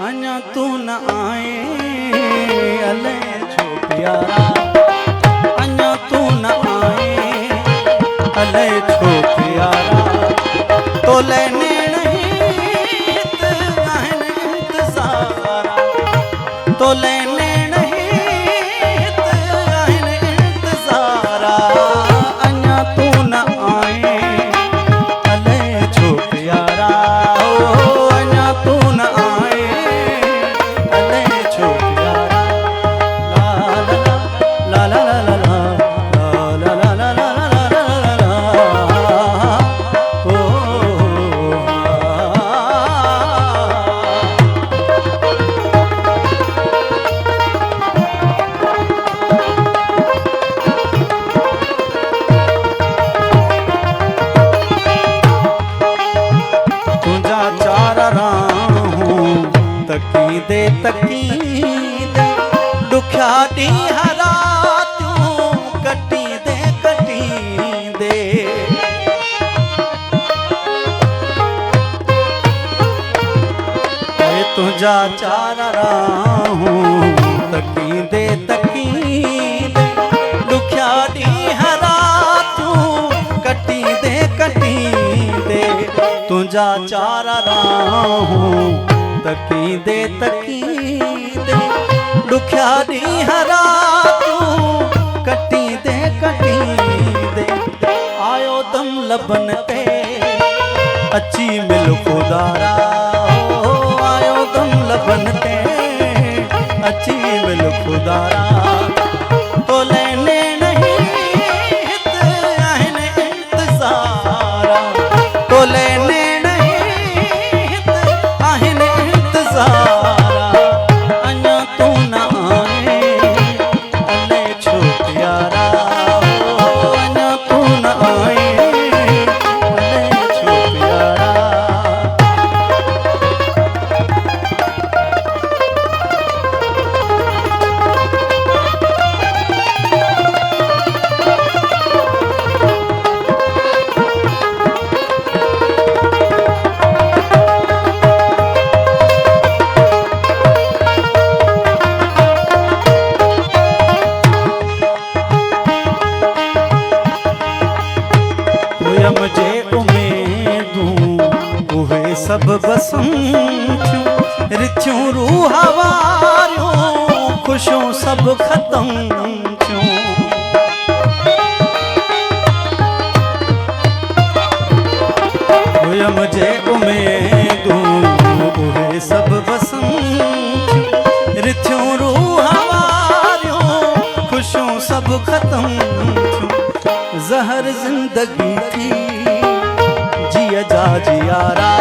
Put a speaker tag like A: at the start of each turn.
A: अञा तू न आए अले छो प्यारा, अञा तू न आए अले छो प्यारा, तो लेने नहीं इंतज़ारा, तो लेने नहीं इंतज़ारा, अञा तू न आए अले छो प्यारा, अञा तू न आए अले छो प्यारा। ला ला ला ला ला ला ला ला ला ला ला ला ओ तुझा चार राहूं तकी दे दुखिया दी हरा तू कटी दे तुझा चार राहूं तकी दे दुखिया दी हरा तू कटी दे तुझा चार राहूं तकी दे दुखिया दी हरा तू कटी दे आयो दम लबन ते अची मिल खुदारा, आयो दम लबन ते अची मिल खुदारा, तो लेने नहीं इंतज़ारा, तो लेने नहीं इंतज़ारा, अञा तू न आए अले छो प्यारा, अञा तू न आए अले छो प्यारा। मुझे उम्मीदूं उहे सब बसंतियूं रिथियूं रूह वारियूं खुशियूं सब ख़त्म थियूं, मुझे उम्मीदूं उहे सब बसंतियूं रिथियूं रूह वारियूं खुशियूं सब ख़त्म थियूं, ज़हर ज़िंदगी थी जिया जा जियारा।